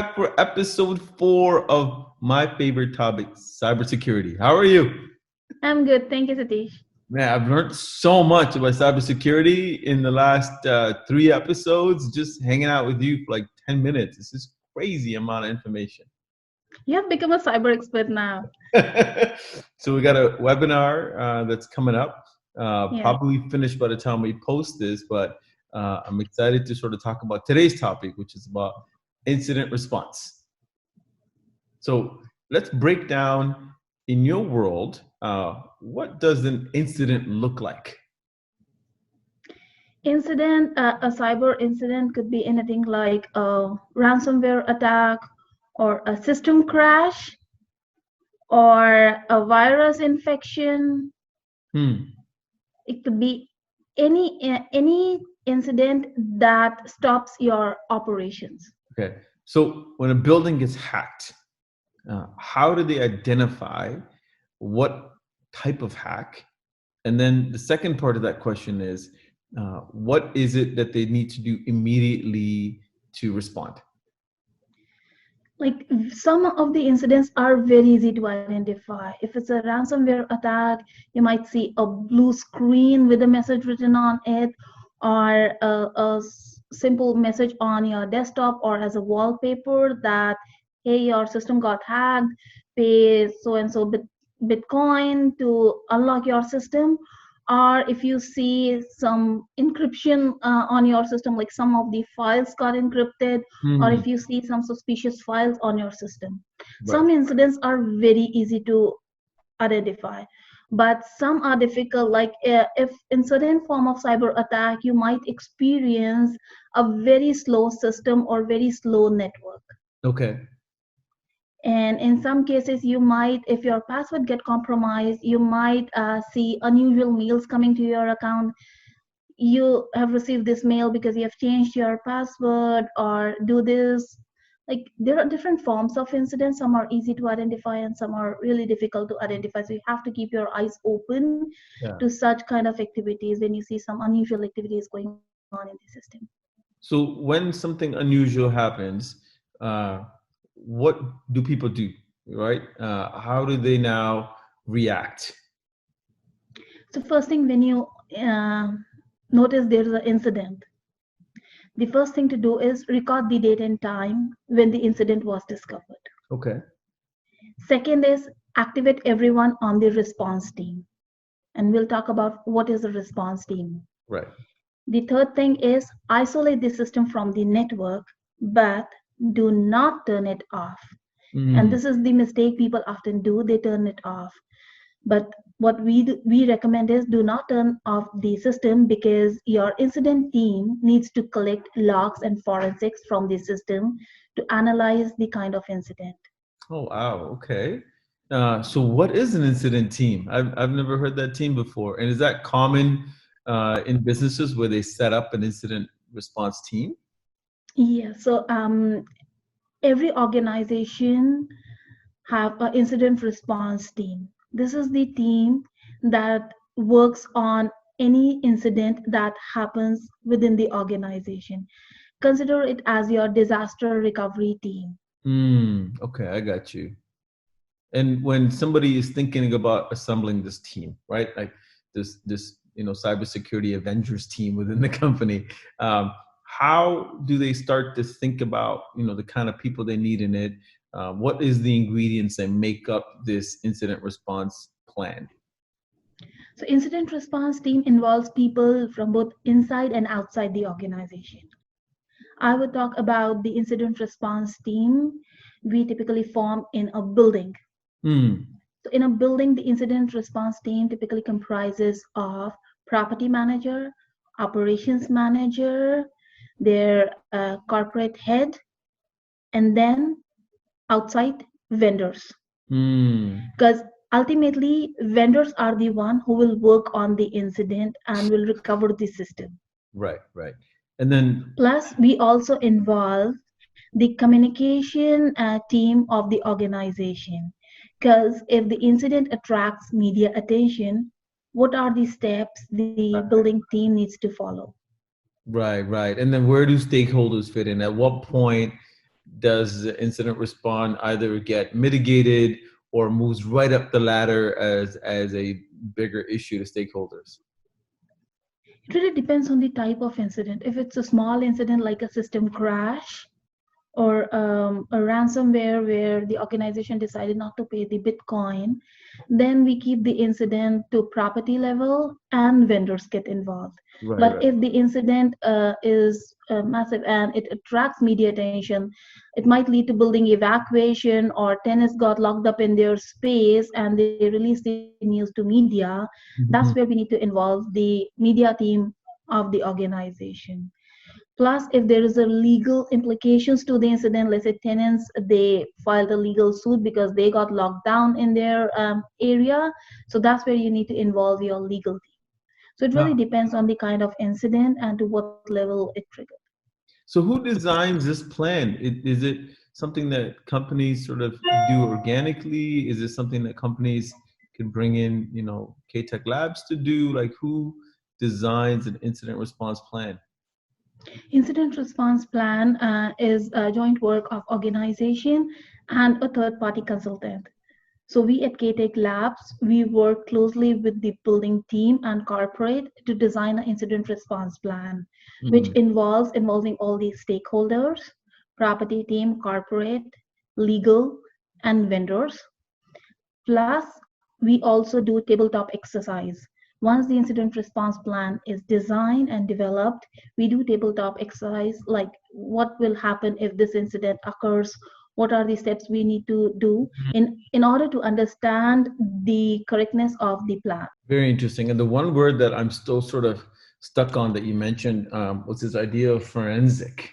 back for episode 4 of my favorite topic, cybersecurity. How are you? I'm good. Thank you, Satish. Man, I've learned so much about cybersecurity in the last 3 episodes, just hanging out with you for like 10 minutes. This is crazy amount of information. You have become a cyber expert now. So we got a webinar that's coming up, Yeah. probably finished by the time we post this, but I'm excited to sort of talk about today's topic, which is about incident response. So let's break down in your world, what does an incident look like? Incident, a cyber incident could be anything like a ransomware attack or a system crash or a virus infection. Hmm. It could be any incident that stops your operations. Okay. So when a building gets hacked, how do they identify what type of hack? And then the second part of that question is, what is it that they need to do immediately to respond? Like some of the incidents are very easy to identify. If it's a ransomware attack, you might see a blue screen with a message written on it, or simple message on your desktop or as a wallpaper that, hey, your system got hacked, pay so and so bitcoin to unlock your system. Or if you see some encryption on your system, like some of the files got encrypted, or Hmm. if you see some suspicious files on your system. Right. Some incidents are very easy to identify, but some are difficult. Like if in certain form of cyber attack, you might experience a very slow system or very slow network. Okay. And in some cases, you might, if your password get compromised, you might see unusual mails coming to your account. You have received this mail because you have changed your password or do this. Like there are different forms of incidents. Some are easy to identify and some are really difficult to identify, so you have to keep your eyes open Yeah. to such kind of activities when you see some unusual activities going on in the system. So when something unusual happens, uh, what do people do? Right? How do they now react? So first thing, when you uh, notice there is an incident, the first thing to do is record the date and time when the incident was discovered. Okay. Second is activate everyone on the response team. And we'll talk about what is the response team. Right. The third thing is isolate the system from the network, but do not turn it off. And Mm. this is the mistake people often do, they turn it off. But what we recommend is do not turn off the system, because your incident team needs to collect logs and forensics from the system to analyze the kind of incident. Oh, wow. Okay. So what is an incident team? I've never heard that team before. And is that common in businesses where they set up an incident response team? Yeah, so every organization have an incident response team. This is the team that works on any incident that happens within the organization. Consider it as your disaster recovery team. Okay, I got you. And when somebody is thinking about assembling this team, right? Like this cybersecurity Avengers team within the company, how do they start to think about the kind of people they need in it? What is the ingredients that make up this incident response plan? So incident response team involves people from both inside and outside the organization. I would talk about the incident response team we typically form in a building. Hmm. So in a building, the incident response team typically comprises of property manager, operations manager, their corporate head, and then outside vendors. Hmm. Because ultimately, vendors are the one who will work on the incident and will recover the system. Right, right. And then, Plus, we also involve the communication team of the organization. Because if the incident attracts media attention, what are the steps the building team needs to follow? right, right. And then where do stakeholders fit in? At what point does the incident response either get mitigated or moves right up the ladder as a bigger issue to stakeholders? It really depends on the type of incident. If it's a small incident like a system crash, or a ransomware where the organization decided not to pay the Bitcoin, then we keep the incident to property level and vendors get involved. Right, But right. if the incident is massive and it attracts media attention, it might lead to building evacuation, or tenants got locked up in their space and they release the news to media. That's where we Mhm. need to involve the media team of the organization. Plus, if there is a legal implications to the incident, let's say tenants, they filed a legal suit because they got locked down in their area. So that's where you need to involve your legal team. So it really Now, depends on the kind of incident and to what level it triggered. so who designs this plan? Is it something that companies sort of do organically? Is it something that companies can bring in, K-Tech Labs to do? Like, who designs an incident response plan? Incident response plan is a joint work of organization and a third party consultant. So we at KTech Labs, we work closely with the building team and corporate to design an incident response plan, which Mm, involves involving all the stakeholders, property team, corporate, legal, and vendors. Plus, we also do tabletop exercise. Once the incident response plan is designed and developed, we do tabletop exercise like what will happen if this incident occurs, what are the steps we need to do in order to understand the correctness of the plan. very interesting. And the one word that I'm still sort of stuck on that you mentioned was this idea of forensic.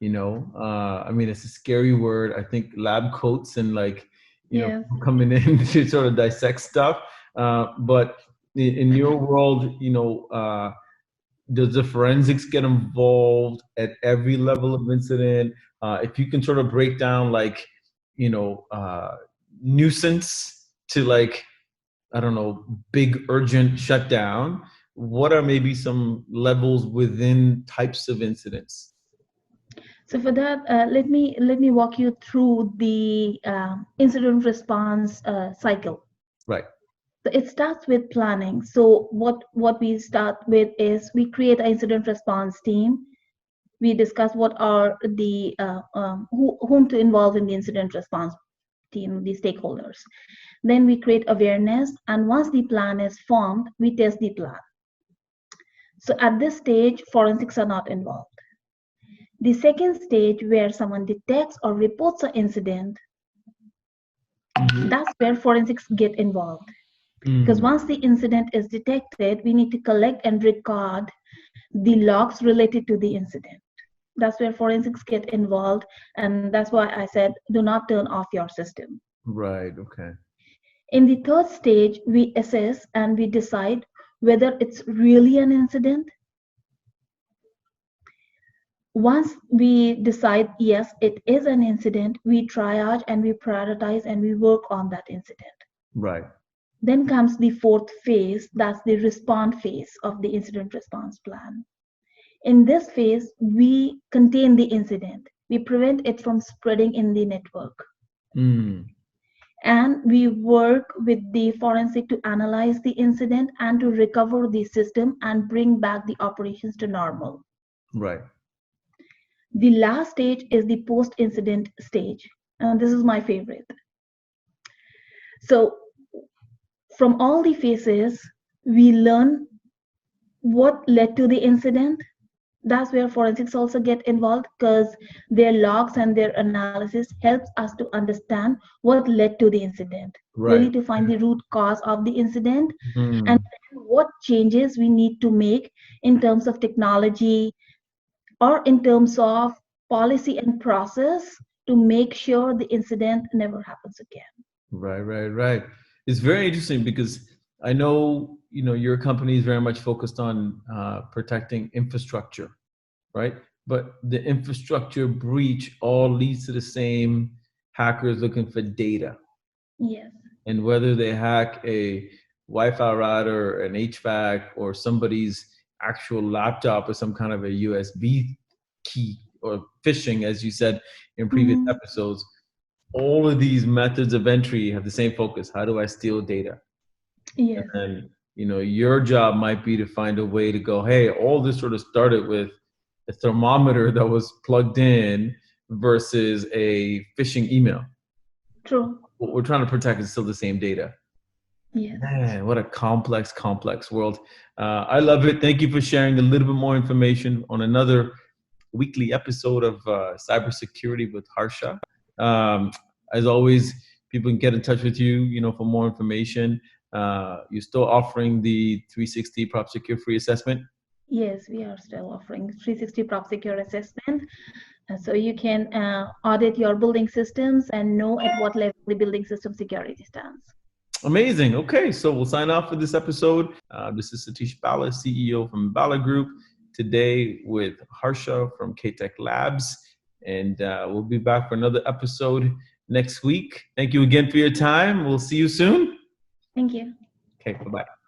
I mean, it's a scary word. I think lab coats and like, Yes. people coming in to sort of dissect stuff. But in your world, does the forensics get involved at every level of incident? If you can sort of break down like, you know, uh, nuisance to like, I don't know, big urgent shutdown, what are maybe some levels within types of incidents? So for that, let me walk you through the incident response cycle. Right. So it starts with planning. So what we start with is we create an incident response team. We discuss what are the whom to involve in the incident response team, the stakeholders. Then we create awareness, and once the plan is formed, we test the plan. So at this stage, forensics are not involved. The second stage, where someone detects or reports an incident, Mhm. that's where forensics get involved. Because Mm, once the incident is detected, we need to collect and record the logs related to the incident. That's where forensics get involved, and that's why I said do not turn off your system. right. Okay. In the third stage, we assess and we decide whether it's really an incident. Once we decide yes, it is an incident, we triage and we prioritize and we work on that incident. Right. Then comes the fourth phase, that's the respond phase of the incident response plan. In this phase, we contain the incident. We prevent it from spreading in the network. Mm, And we work with the forensic to analyze the incident and to recover the system and bring back the operations to normal. right. The last stage is the post incident stage. And this is my favorite. So, from all the phases, we learn what led to the incident. That's where forensics also get involved because their logs and their analysis helps us to understand what led to the incident, really Right. to find the root cause of the incident, and Mm, then what changes we need to make in terms of technology or in terms of policy and process to make sure the incident never happens again. right. Right. Right. It's very interesting because I know, your company is very much focused on protecting infrastructure, right? But the infrastructure breach all leads to the same hackers looking for data. Yes. And whether they hack a Wi-Fi router, an HVAC, or somebody's actual laptop with some kind of a USB key, or phishing, as you said in previous Mhm. episodes, all of these methods of entry have the same focus. How do I steal data? Yes, And your job might be to find a way to go, hey, all this sort of started with a thermometer that was plugged in versus a phishing email. true. What we're trying to protect is still the same data. Yes. Man, what a complex world. I love it. Thank you for sharing a little bit more information on another weekly episode of cybersecurity with Harsha. Um, as always, people can get in touch with you, for more information. You're still offering the 360 Prop Secure free assessment. Yes, we are still offering 360 Prop Secure assessment. So you can audit your building systems and know at what level the building system security stands. Amazing. Okay, so we'll sign off for this episode. This is Sathish Bala, CEO from Bala Group, today with Harsha from KTech Labs. And we'll be back for another episode next week. Thank you again for your time. We'll see you soon. Thank you. Okay, bye-bye.